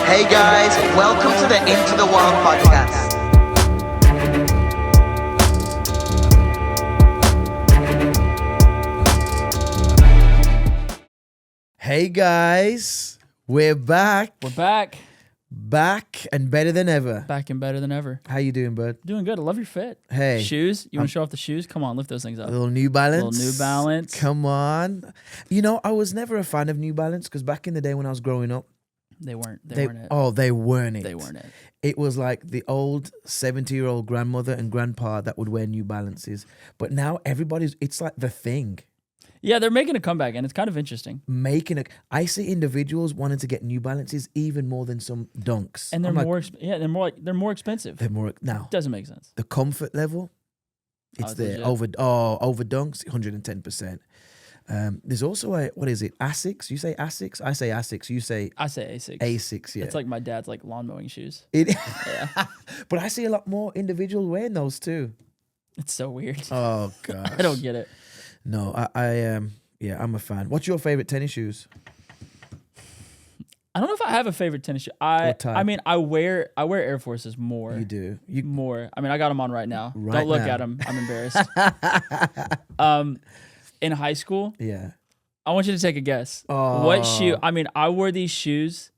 Hey guys, welcome to the Into the Wild podcast. Hey guys, we're back. We're back. Back and better than ever. Back and better than ever. How you doing, bud? Doing good. I love your fit. Hey. Shoes? You want to show off the shoes? Come on, lift those things up. A little New Balance. Little New Balance. Come on. You know, I was never a fan of New Balance because back in the day when I was growing up, They weren't it. Oh, they weren't it. They weren't it. It was like the old 70-year-old grandmother and grandpa that would wear New Balances. But now it's like the thing. Yeah, they're making a comeback, and it's kind of interesting. I see individuals wanting to get New Balances even more than some Dunks. And they're they're more expensive. They're more now. Doesn't make sense. The comfort level, it's there. Legit. Over Dunks, 110%. There's also what is it? Asics? You say Asics? I say Asics. You say I say Asics. Asics, yeah. It's like my dad's like lawn mowing shoes. Yeah. But I see a lot more individuals wearing those too. It's so weird. Oh gosh. I don't get it. No, I'm a fan. What's your favorite tennis shoes? I don't know if I have a favorite tennis shoe. I mean, I wear Air Forces more. You do. More. I mean, I got them on right now. Right Don't look now. at them. I'm embarrassed. In high school, Yeah. I want you to take a guess. Oh. What shoe? I mean, I wore these shoes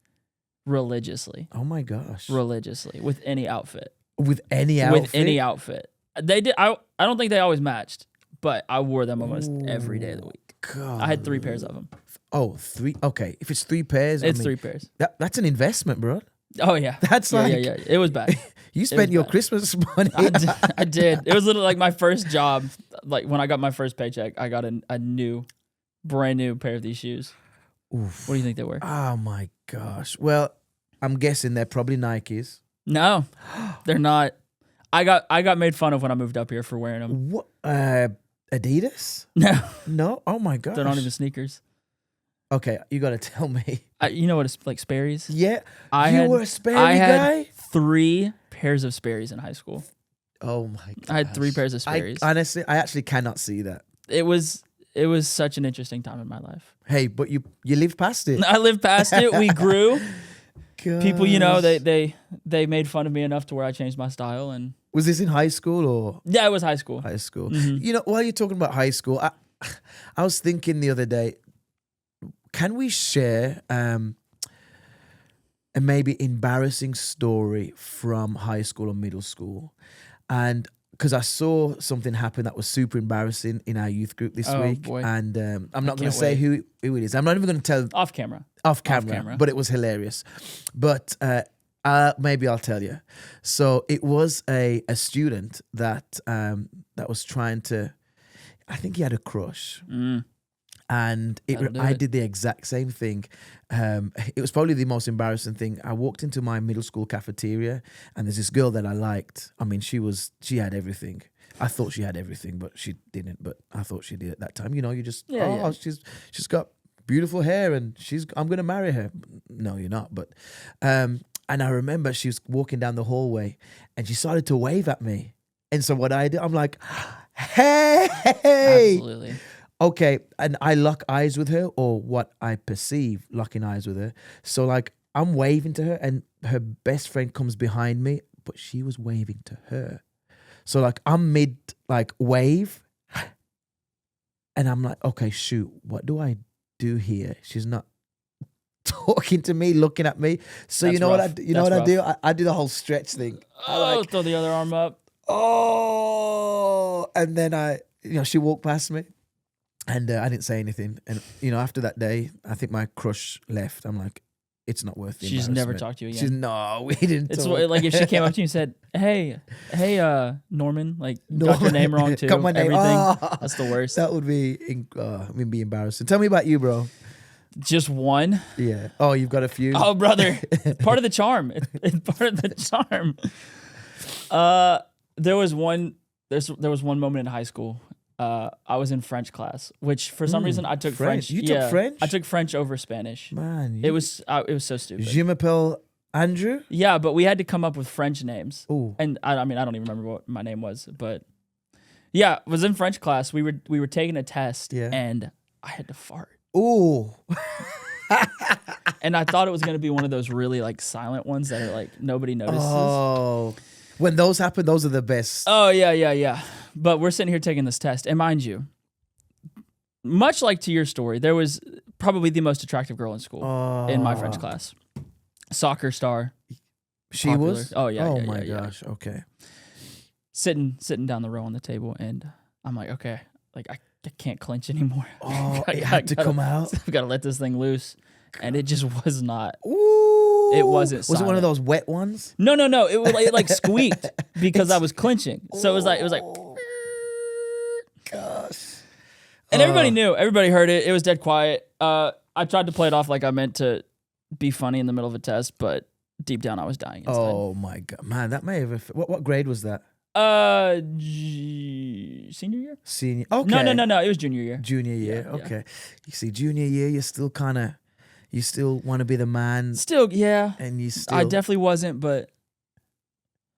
religiously. Oh my gosh. Religiously with any outfit. With any outfit? With any outfit. They did. I don't think they always matched, but I wore them almost every day of the week. God. I had 3 pairs of them. Oh, 3. Okay. If it's 3 pairs, It's 3 pairs. That's an investment, bro. Oh yeah. That's yeah, like yeah. It was bad. You spent your bad. Christmas money. I did. It was literally like my first job. Like when I got my first paycheck, I got a brand new pair of these shoes. Oof. What do you think they were? Oh my gosh. Well, I'm guessing they're probably Nikes. No, they're not. I got made fun of when I moved up here for wearing them. What? Adidas? No, No. Oh my gosh. they're not even sneakers. Okay, you got to tell me. You know what it's like, Sperry's? Yeah. I were a Sperry I had guy? 3 pairs of Sperry's in high school. Oh my god. I had 3 pairs of Sperry's. Honestly, I actually cannot see that. It was such an interesting time in my life. Hey, but you lived past it. I lived past it. We grew. People, Gosh. they made fun of me enough to where I changed my style. And Was this in high school or yeah, it was high school. high school? Mhm. You know, while you're talking about high school, I was thinking the other day, can we share a maybe embarrassing story from high school or middle school? And because I saw something happen that was super embarrassing in our youth group this Oh, week. boy. And I'm not going can't to say wait. who it is. I'm not even going to tell Off camera. off camera, but it was hilarious. But maybe I'll tell you. So it was a student that was trying to, I think he had a crush. And That'll do I it. did the exact same thing. It was probably the most embarrassing thing. I walked into my middle school cafeteria, and there's this girl that I liked. I mean, she had everything. I thought she had everything, but she didn't. But I thought she did at that time. You know, you just Yeah. she's got beautiful hair, and I'm gonna marry her. No, you're not. But and I remember she was walking down the hallway, and she started to wave at me. And so what I did, I'm like, hey. Absolutely. Okay, and I lock eyes with her, or what I perceive locking eyes with her. So like I'm waving to her, and her best friend comes behind me, but she was waving to her. So like I'm mid like wave, and I'm like, okay, shoot, what do I do here? She's not talking to me, looking at me. So That's you know rough. what I do? You know what That's I do? I do the whole stretch thing. Throw the other arm up. Oh, and then she walked past me. And I didn't say anything. And, after that day, I think my crush left. I'm like, it's not worth the She's never embarrassment. talked to you again. She's, no, we didn't It's talk. like if she came up to you and said, "Hey, Norman, like got your name wrong too." Got my name. Everything. Oh, That's the worst. that would be embarrassing. Tell me about you, bro. Just one. Yeah. Oh, you've got a few? Oh, brother, part of the charm. It's part of the charm. There was one moment in high school. I was in French class, which for some reason I took French. You took French? I took French over Spanish. Man. It was so stupid. Je m'appelle Andrew? Yeah, but we had to come up with French names. Ooh. And I mean, I don't even remember what my name was, but yeah, I was in French class. We were taking a test, Yeah. and I had to fart. Ooh. And I thought it was gonna be one of those really like silent ones that are like nobody notices. Oh, when those happen, those are the best. Oh yeah. But we're sitting here taking this test, and mind you, much like to your story, there was probably the most attractive girl in school in my French class. Soccer star. She popular. was. Oh yeah. Oh yeah, my yeah, yeah. gosh. Okay. Sitting down the row on the table, and I'm like, okay, like I can't clench anymore. Oh, it had to come out. I've got to let this thing loose, and it just was not. Ooh. It wasn't. Was it one silent. of those wet ones? No. It like squeaked because I was clenching. So it was like. Gosh. And everybody knew. Everybody heard it. It was dead quiet. I tried to play it off like I meant to be funny in the middle of a test, but deep down I was dying inside. Oh my god, man, that may have. What grade was that? Senior year? Senior. Okay. No. It was junior year. Junior year. Yeah. Okay. You see, junior year, you still want to be the man, Still, yeah. and you still. I definitely wasn't, but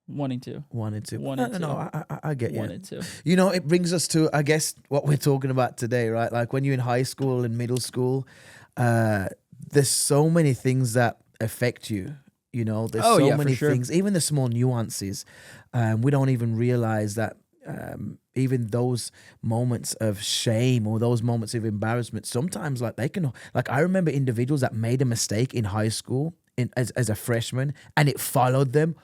wanted to. No, I get you. Wanted to. You know, it brings us to, I guess, what we're talking about today, right? Like when you're in high school and middle school, there's so many things that affect you. You know, there's so many things, even the small nuances. We don't even realize that even those moments of shame or those moments of embarrassment, sometimes like they can, like I remember individuals that made a mistake in high school as a freshman, and it followed them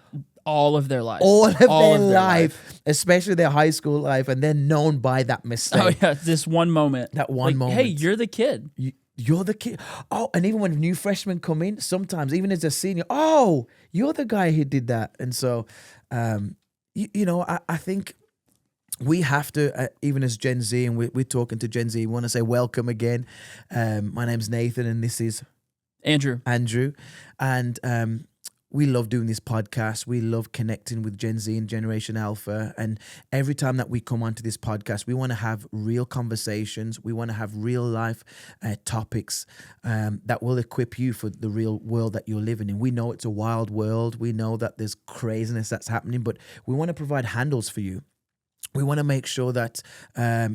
all of their life. All of their life, especially their high school life, and they're known by that mistake. Oh yeah, this one moment. That one moment. Hey, you're the kid. You're the kid. Oh, and even when new freshmen come in, sometimes even as a senior, oh, you're the guy who did that. And so, I think we have to, even as Gen Z, and we're talking to Gen Z, we want to say welcome again. My name's Nathan, and this is Andrew. And we love doing this podcast. We love connecting with Gen Z and Generation Alpha. And every time that we come onto this podcast, we want to have real conversations. We want to have real life topics that will equip you for the real world that you're living in. We know it's a wild world. We know that there's craziness that's happening, but we want to provide handles for you. We want to make sure that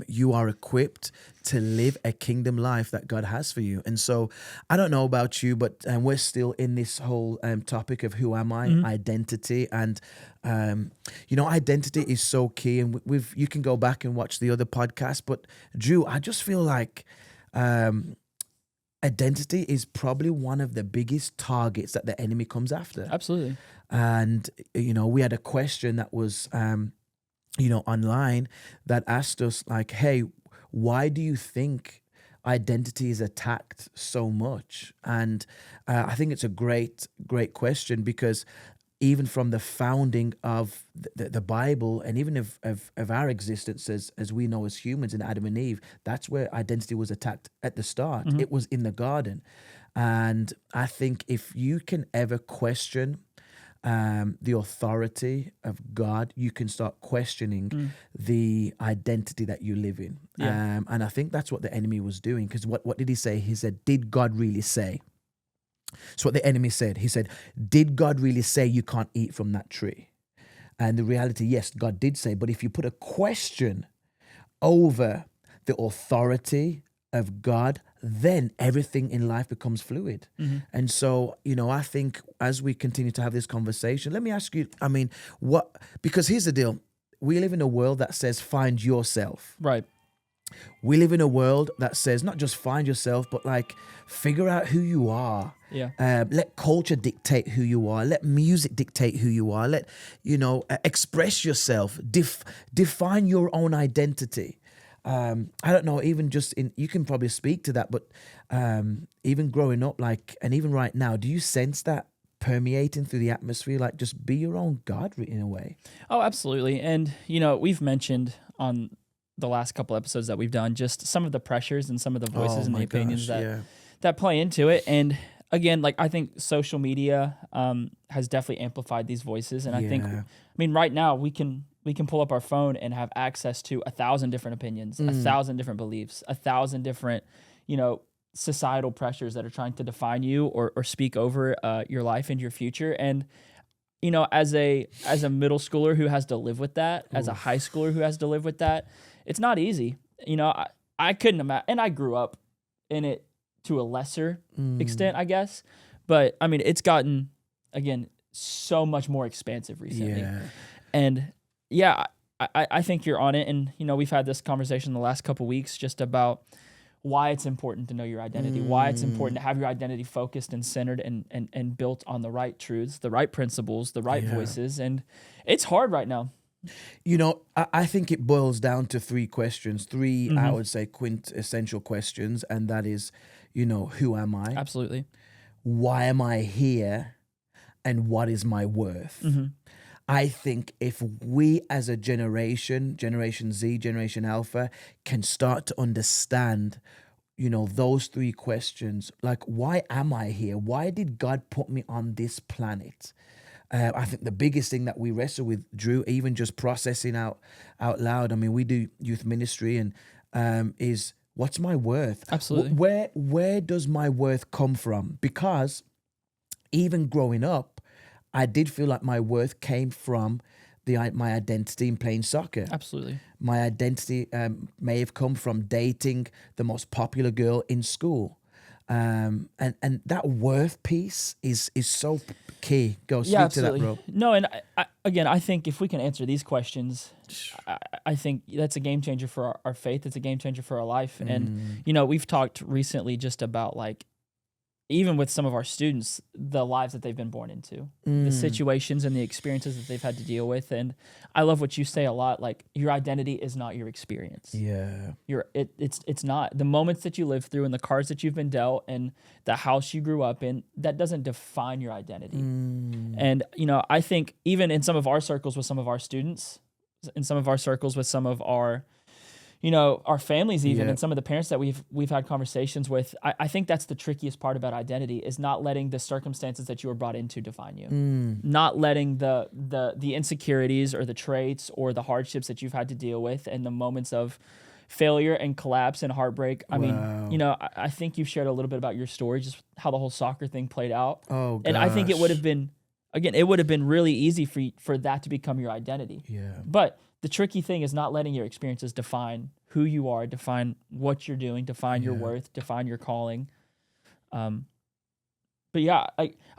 you are equipped to live a kingdom life that God has for you. And so I don't know about you, but we're still in this whole topic of who am I, identity. And, identity is so key. And you can go back and watch the other podcasts. But Drew, I just feel like identity is probably one of the biggest targets that the enemy comes after. Absolutely. And, we had a question that was... online that asked us like, hey, why do you think identity is attacked so much? And I think it's a great question, because even from the founding of the Bible, and even of our existence as we know as humans in Adam and Eve, that's where identity was attacked at the start. It was in the garden. And I think if you can ever question the authority of God, you can start questioning the identity that you live in. Yeah. And I think that's what the enemy was doing, because what did he say? He said, did God really say? So what the enemy said, he said, did God really say you can't eat from that tree? And the reality, yes, God did say, but if you put a question over the authority of God, then everything in life becomes fluid. And so, I think as we continue to have this conversation, let me ask you, because here's the deal. We live in a world that says, find yourself. Right. We live in a world that says, not just find yourself, but like figure out who you are. Yeah. Let culture dictate who you are. Let music dictate who you are. Let, express yourself. Define your own identity. I don't know, even just you can probably speak to that, but even growing up, and even right now, do you sense that permeating through the atmosphere? Like, just be your own God in a way. Oh, absolutely. And, we've mentioned on the last couple episodes that we've done just some of the pressures and some of the voices and the opinions that play into it. And again, I think social media has definitely amplified these voices. And I think, right now we can pull up our phone and have access to 1,000 different opinions, 1,000 different beliefs, 1,000 different, societal pressures that are trying to define you or speak over your life and your future. And, as a middle schooler who has to live with that, as a high schooler who has to live with that, it's not easy. I couldn't imagine, and I grew up in it to a lesser extent, I guess. But I mean, it's gotten, again, so much more expansive recently. Yeah. And yeah, I think you're on it. And, you know, we've had this conversation the last couple weeks just about why it's important to know your identity, why it's important to have your identity focused and centered and built on the right truths, the right principles, the right voices. And it's hard right now. You know, I think it boils down to three questions, I would say, quintessential questions. And that is, you know, who am I? Absolutely. Why am I here? And what is my worth? I think if we as a Generation Z, Generation Alpha, can start to understand, you know, those three questions, like, why am I here? Why did God put me on this planet? I think the biggest thing that we wrestle with, Drew, even just processing out loud, I mean, we do youth ministry, and is, what's my worth? Absolutely. Where does my worth come from? Because even growing up, I did feel like my worth came from my identity in playing soccer. Absolutely. My identity may have come from dating the most popular girl in school. And that worth piece is so key. Go speak to that, bro. No, and I think if we can answer these questions, I think that's a game changer for our faith. It's a game changer for our life. And, you know, we've talked recently just about, like, even with some of our students, the lives that they've been born into, the situations and the experiences that they've had to deal with. And I love what you say a lot, like, your identity is not your experience. Yeah. It's not. The moments that you live through and the cards that you've been dealt and the house you grew up in, that doesn't define your identity. And, you know, I think even in some of our circles with some of our students, in some of our circles with some of our, you know, our families even, and some of the parents that we've had conversations with, I think that's the trickiest part about identity, is not letting the circumstances that you were brought into define you. Not letting the insecurities or the traits or the hardships that you've had to deal with and the moments of failure and collapse and heartbreak. I mean, you know, I think you've shared a little bit about your story, just how the whole soccer thing played out. Oh, gosh. And I think it would have been, again, it would have been really easy for that to become your identity. Yeah. But the tricky thing is not letting your experiences define who you are, define what you're doing, define your worth, define your calling. But yeah,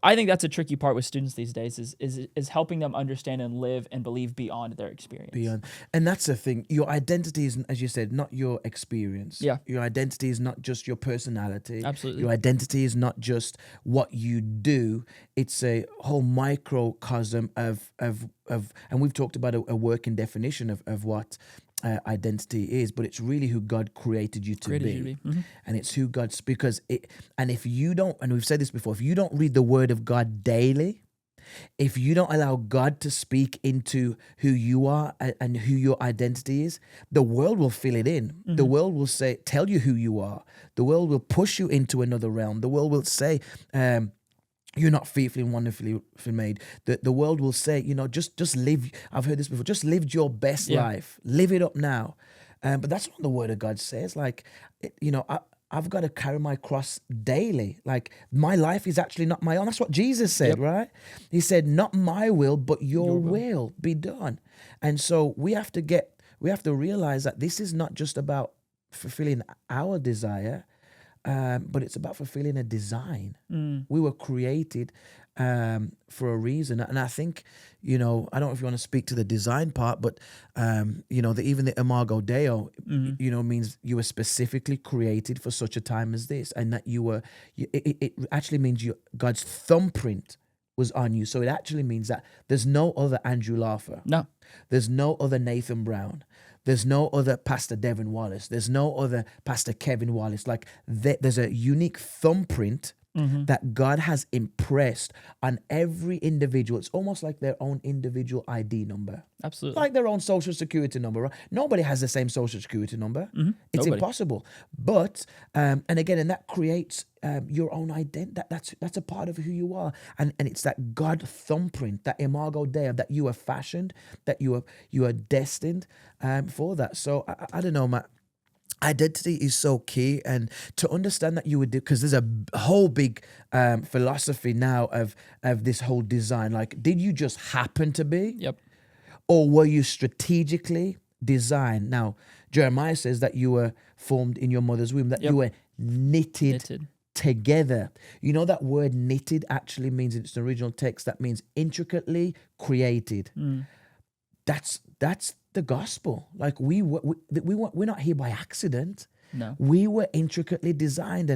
I think that's a tricky part with students these days is helping them understand and live and believe beyond their experience. And that's the thing. Your identity is, as you said, not your experience. Yeah. Your identity is not just your personality. Absolutely. Your identity is not just what you do. It's a whole microcosm of and we've talked about a working definition of what identity is, but it's really who God created you to be. And it's who God's, because and if you don't, and we've said this before, if you don't read the word of God daily, if you don't allow God to speak into who you are and who your identity is, the world will fill it in. The world will tell you who you are. The world will push you into another realm. The world will say, you're not fearfully and wonderfully made. The world will say, you know, just live. I've heard this before. Just live your best life. Live it up now. But that's what the word of God says. Like, you know, I've got to carry my cross daily. Like, my life is actually not my own. That's what Jesus said, right? He said, not my will, but your will be done. And so we have to realize that this is not just about fulfilling our desire, but it's about fulfilling a design. We were created for a reason. And I think, you know, I don't know if you want to speak to the design part, but, you know, even the Imago Dei, you know, means you were specifically created for such a time as this. And that it actually means God's thumbprint was on you. So it actually means that there's no other Andrew Lauffer. No. There's no other Nathan Brown. There's no other Pastor Devin Wallace. There's no other Pastor Kevin Wallace. Like, there's a unique thumbprint that God has impressed on every individual. It's almost like their own individual ID number. Absolutely. Like their own social security number. Right? Nobody has the same social security number. It's impossible. But, and that creates your own identity. That's a part of who you are. And it's that God thumbprint, that Imago Dei, that you are fashioned, that you are destined for that. So I don't know, Matt. Identity is so key, and to understand that you would do, because there's a whole big philosophy now of this whole design. Like, did you just happen to be? Yep. Or were you strategically designed? Now, Jeremiah says that you were formed in your mother's womb, that you were knitted together. You know that word knitted actually means, in its original text, that means intricately created. That's the gospel. Like we're not here by accident. No. We were intricately designed.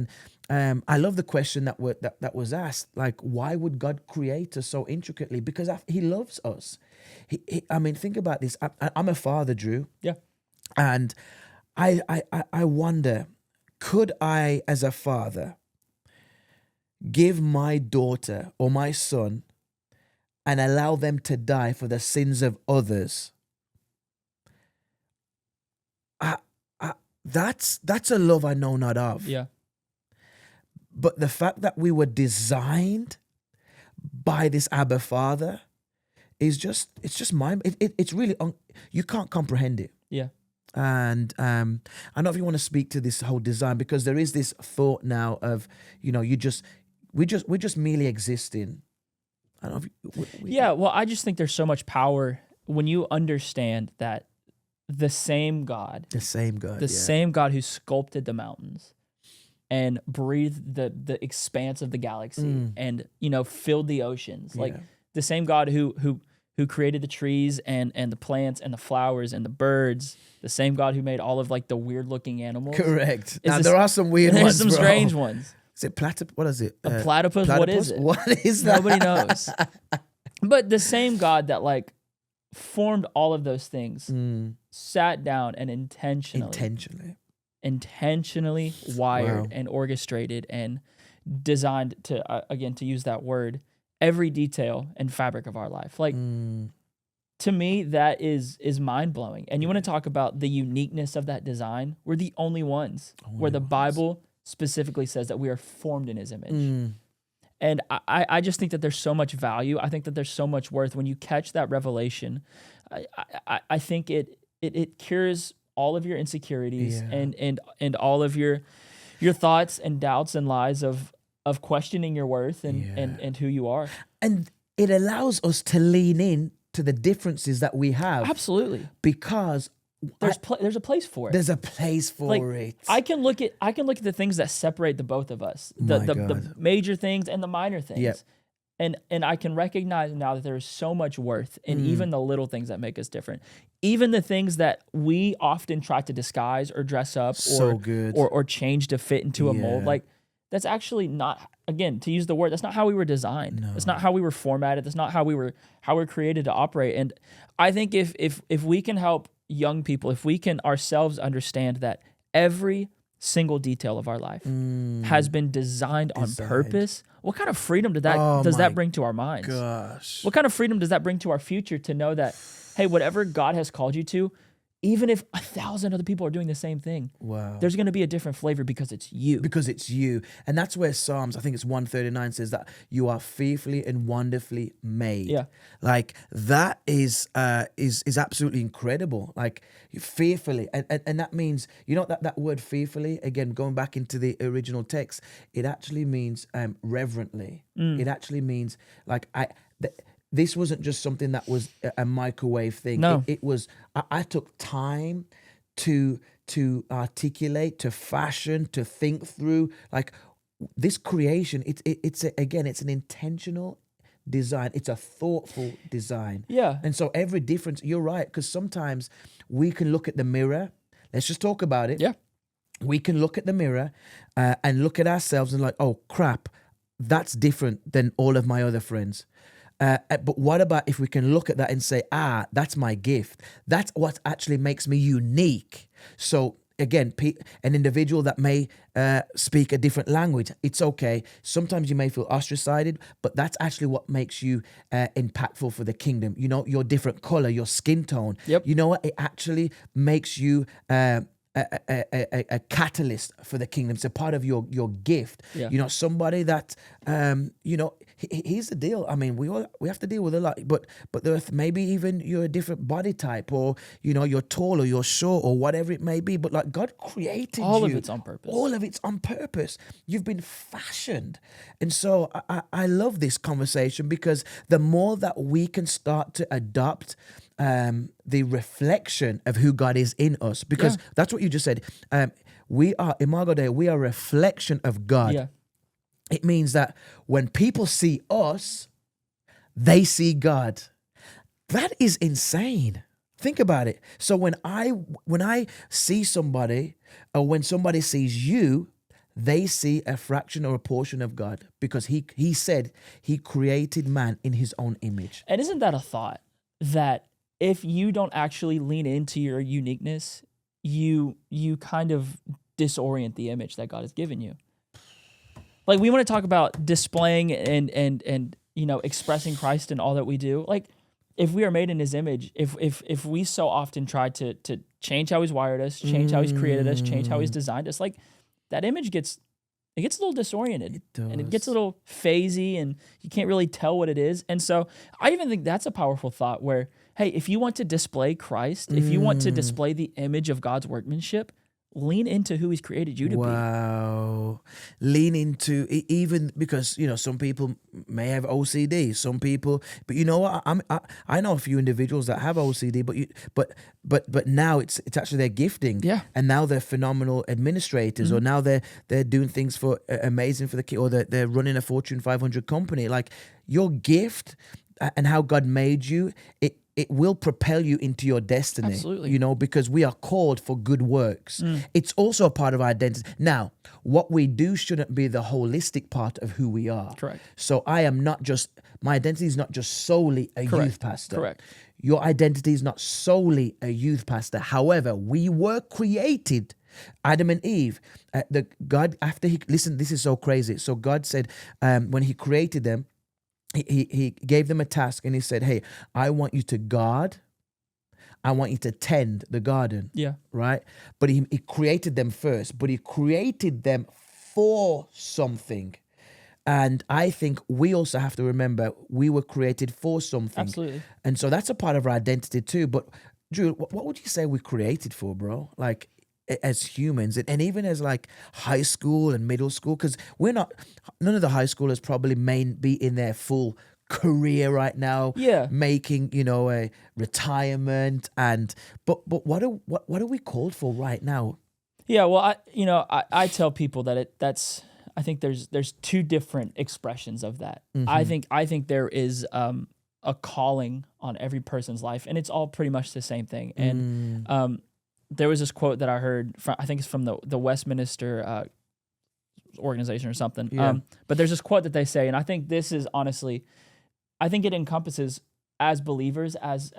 And I love the question that was asked, like, why would God create us so intricately? Because he loves us. I mean, think about this. I'm a father, Drew. Yeah. And I wonder, could I, as a father, give my daughter or my son and allow them to die for the sins of others? That's a love I know not of. Yeah. But the fact that we were designed by this Abba Father is just it's really you can't comprehend it. Yeah. And I don't know if you want to speak to this whole design, because there is this thought now of, we're just merely existing. I don't know if Yeah, well, I just think there's so much power when you understand that the same God the same God who sculpted the mountains and breathed the expanse of the galaxy and filled the oceans, like the same God who created the trees and the plants and the flowers and the birds, the same God who made all of like the weird looking animals. Correct. Now there are some weird ones. There's some strange ones. Is it platypus? What is it? A platypus? What is it? What is that? Nobody knows. But the same God that like formed all of those things sat down and intentionally wired and orchestrated and designed to again, to use that word, every detail and fabric of our life. Like to me, that is mind blowing. And you want to talk about the uniqueness of that design? We're the only ones where the Bible specifically says that we are formed in His image. And I just think that there's so much value. I think that there's so much worth when you catch that revelation. I think it cures all of your insecurities and all of your thoughts and doubts and lies of questioning your worth and who you are. And it allows us to lean in to the differences that we have. Absolutely. Because there's a place for it. There's a place for it. I can look at the things that separate the both of us, the major things and the minor things. Yep. And I can recognize now that there is so much worth in even the little things that make us different. Even the things that we often try to disguise or dress up or change to fit into a mold. Like that's actually not, again, to use the word, that's not how we were designed. No. That's not how we were formatted. That's not how we're created to operate. And I think if we can help young people, if we can ourselves understand that every single detail of our life has been designed on purpose, what kind of freedom does that bring to our minds? Gosh. What kind of freedom does that bring to our future to know that, hey, whatever God has called you to, even if 1,000 other people are doing the same thing, there's going to be a different flavor because it's you. Because it's you. And that's where Psalms, I think it's 139, says that you are fearfully and wonderfully made. Yeah. Like that is absolutely incredible. Like fearfully. And that means, that word fearfully, again, going back into the original text, it actually means reverently. It actually means like this wasn't just something that was a microwave thing. No. It was, I took time to articulate, to fashion, to think through. Like this creation, it's an intentional design. It's a thoughtful design. Yeah. And so every difference, you're right, because sometimes we can look at the mirror. Let's just talk about it. Yeah. We can look at the mirror and look at ourselves and like, oh crap, that's different than all of my other friends. But what about if we can look at that and say, that's my gift. That's what actually makes me unique. So again, an individual that may speak a different language, it's okay. Sometimes you may feel ostracized, but that's actually what makes you impactful for the kingdom. Your different color, your skin tone. Yep. You know what? It actually makes you a catalyst for the kingdom. It's a part of your gift. Yeah. Somebody that here's the deal. I mean, we have to deal with a lot, but there's maybe even you're a different body type, or you're tall or you're short or whatever it may be. But like God created all you. of it's on purpose. All of it's on purpose. You've been fashioned, and so I love this conversation because the more that we can start to adopt the reflection of who God is in us, because that's what you just said. We are Imago Dei. We are a reflection of God. Yeah. It means that when people see us, they see God. That is insane. Think about it. So when I see somebody, or when somebody sees you, they see a fraction or a portion of God, because he said he created man in his own image. And isn't that a thought that if you don't actually lean into your uniqueness, you kind of disorient the image that God has given you? Like, we want to talk about displaying and expressing Christ in all that we do. Like, if we are made in his image, if we so often try to change how he's wired us, change how he's created us, change how he's designed us, like, that image gets a little disoriented. And it gets a little phasey, and you can't really tell what it is. And so I even think that's a powerful thought where, hey, if you want to display Christ, if you want to display the image of God's workmanship, lean into who he's created you to be. Wow. Lean into even because, some people may have OCD, some people, but you know what? I know a few individuals that have OCD, but now it's actually their gifting. Yeah. And now they're phenomenal administrators, or now they're doing things for amazing for the kid, or they're running a Fortune 500 company. Like, your gift and how God made you, it will propel you into your destiny. Absolutely. Because we are called for good works. It's also a part of our identity. Now, what we do shouldn't be the holistic part of who we are. Correct. So my identity is not just solely a youth pastor. Correct. Your identity is not solely a youth pastor. However, we were created, Adam and Eve, listen, this is so crazy. So God said, when he created them, he gave them a task, and he said, hey, I want you to guard. I want you to tend the garden. Yeah. Right? But he created them first, but he created them for something. And I think we also have to remember we were created for something. Absolutely. And so that's a part of our identity too. But Drew, what would you say we're created for, bro? Like, as humans, and even as like high school and middle school, because none of the high schoolers probably may be in their full career right now, making a retirement, but what are we called for right now? Yeah, well, I tell people that I think there's two different expressions of that. I think there is a calling on every person's life, and it's all pretty much the same thing. And there was this quote that I heard I think it's from the Westminster organization or something. Yeah. But there's this quote that they say, and I think this is honestly, I think it encompasses, as believers, as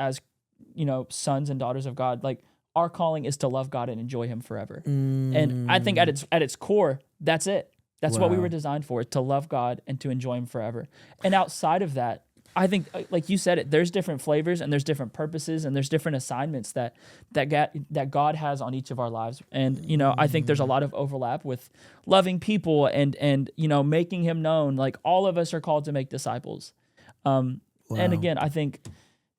sons and daughters of God, like, our calling is to love God and enjoy him forever. And I think at its core, that's it. That's what we were designed for, to love God and to enjoy him forever. And outside of that, I think, like you said it, there's different flavors and there's different purposes and there's different assignments that God has on each of our lives. And, I think there's a lot of overlap with loving people and making him known. Like, all of us are called to make disciples. And again, I think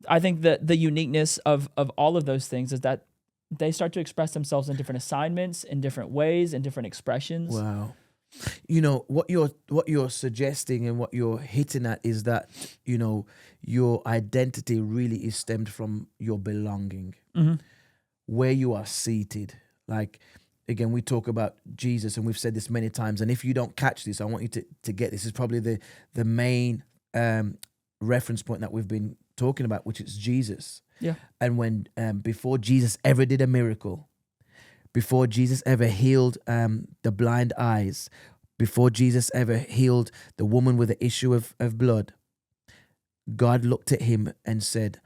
that the uniqueness of all of those things is that they start to express themselves in different assignments, in different ways, in different expressions. Wow. What you're suggesting and what you're hitting at is that, your identity really is stemmed from your belonging, where you are seated. Like, again, we talk about Jesus, and we've said this many times, and if you don't catch this, I want you to get this. Is probably the main reference point that we've been talking about, which is Jesus. Yeah. And when before Jesus ever did a miracle, before Jesus ever healed the blind eyes, before Jesus ever healed the woman with the issue of blood, God looked at him and said,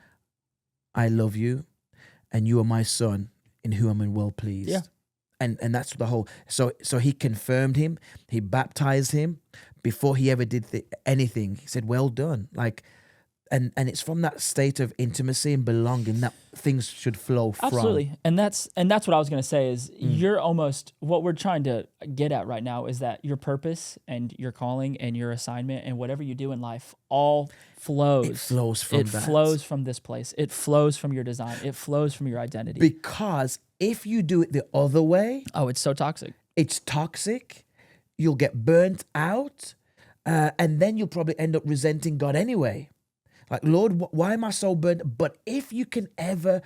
I love you, and you are my son, in whom I'm well pleased. Yeah. And that's the whole, so he confirmed him, he baptized him before he ever did anything. He said, well done. Like, and it's from that state of intimacy and belonging that things should flow from. Absolutely. And that's what I was going to say is you're almost, what we're trying to get at right now is that your purpose and your calling and your assignment and whatever you do in life all flows. It flows from that. It flows from this place. It flows from your design. It flows from your identity. Because if you do it the other way, oh, it's so toxic. It's toxic. You'll get burnt out. And then you'll probably end up resenting God anyway. Like, Lord, why am I so burnt? But if you can ever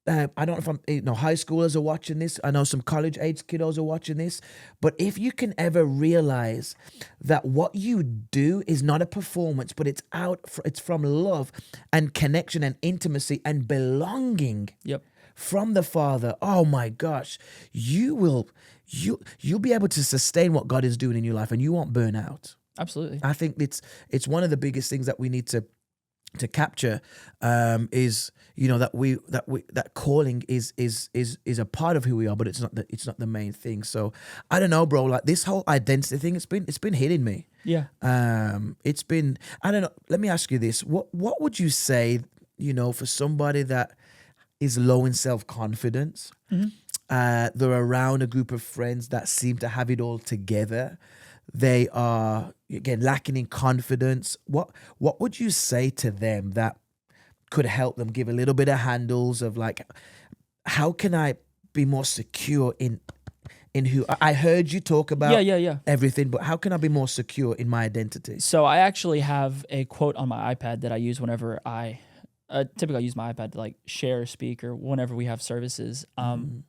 I don't know if high schoolers are watching this. I know some college age kiddos are watching this. But if you can ever realize that what you do is not a performance, but it's from love and connection and intimacy and belonging. Yep. From the Father, oh my gosh, you'll be able to sustain what God is doing in your life, and you won't burn out. Absolutely. I think it's one of the biggest things that we need to capture, is that calling is a part of who we are, but it's not the main thing. So I don't know, bro. Like this whole identity thing, it's been hitting me. Yeah. It's been, I don't know. Let me ask you this: what would you say, for somebody that is low in self-confidence? Mm-hmm. They're around a group of friends that seem to have it all together. They are, again, lacking in confidence. What would you say to them that could help them, give a little bit of handles of like, how can I be more secure in who I heard you talk about? Yeah. Everything, but how can I be more secure in my identity? So I actually have a quote on my iPad that I use whenever I typically use my iPad to like share or speak or whenever we have services. And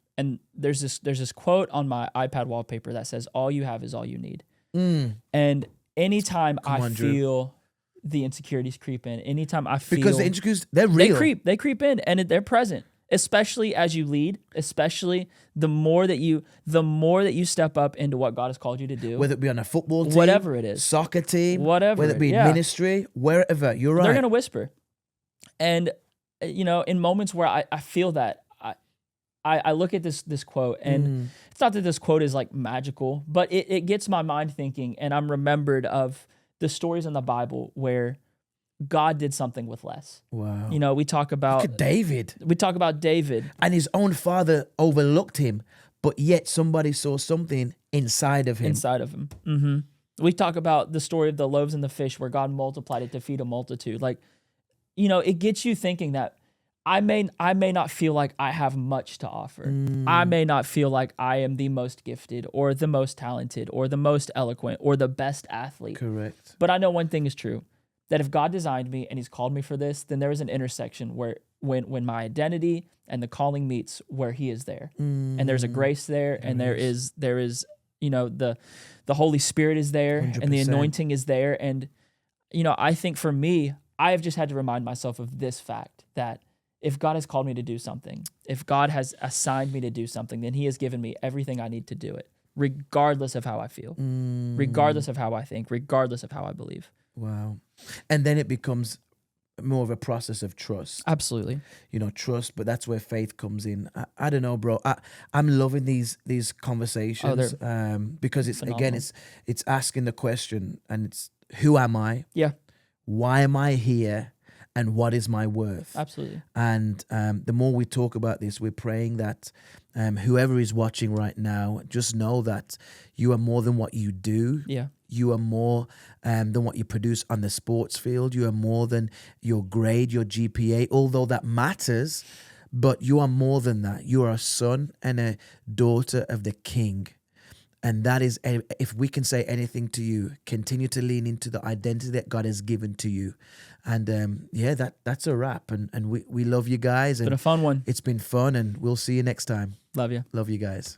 there's this quote on my iPad wallpaper that says, "All you have is all you need." And anytime I feel the insecurities creep in, anytime I feel, because the insecurities, they're real. They creep in, and they're present. Especially as you lead, especially the more that you step up into what God has called you to do, whether it be on a football team, whatever it is, soccer team, whatever, whether it be ministry, wherever. You're right. They're gonna whisper, and in moments where I feel that. I look at this quote, and it's not that this quote is like magical, but it gets my mind thinking, and I'm remembered of the stories in the Bible where God did something with less. Wow. We talk about Look at David. We talk about David. And his own father overlooked him, but yet somebody saw something inside of him. Mm-hmm. We talk about the story of the loaves and the fish where God multiplied it to feed a multitude. Like, it gets you thinking that I may not feel like I have much to offer. I may not feel like I am the most gifted or the most talented or the most eloquent or the best athlete. Correct. But I know one thing is true, that if God designed me and he's called me for this, then there is an intersection where when my identity and the calling meets, where he is there. And there's a grace there, and there is the Holy Spirit is there 100%. And the anointing is there. And I think for me, I have just had to remind myself of this fact, that if God has called me to do something, if God has assigned me to do something, then he has given me everything I need to do it, regardless of how I feel, regardless of how I think, regardless of how I believe. Wow. And then it becomes more of a process of trust. Absolutely. Trust, but that's where faith comes in. I don't know, bro. I'm loving these conversations, because it's phenomenal. Again, it's asking the question, and it's, who am I? Yeah. Why am I here? And what is my worth? Absolutely. And the more we talk about this, we're praying that whoever is watching right now, just know that you are more than what you do. Yeah. You are more than what you produce on the sports field. You are more than your grade, your GPA, although that matters. But you are more than that. You are a son and a daughter of the King. And that is, if we can say anything to you, continue to lean into the identity that God has given to you. And that's a wrap. And we love you guys. It's been a fun one. It's been fun, and we'll see you next time. Love you. Love you guys.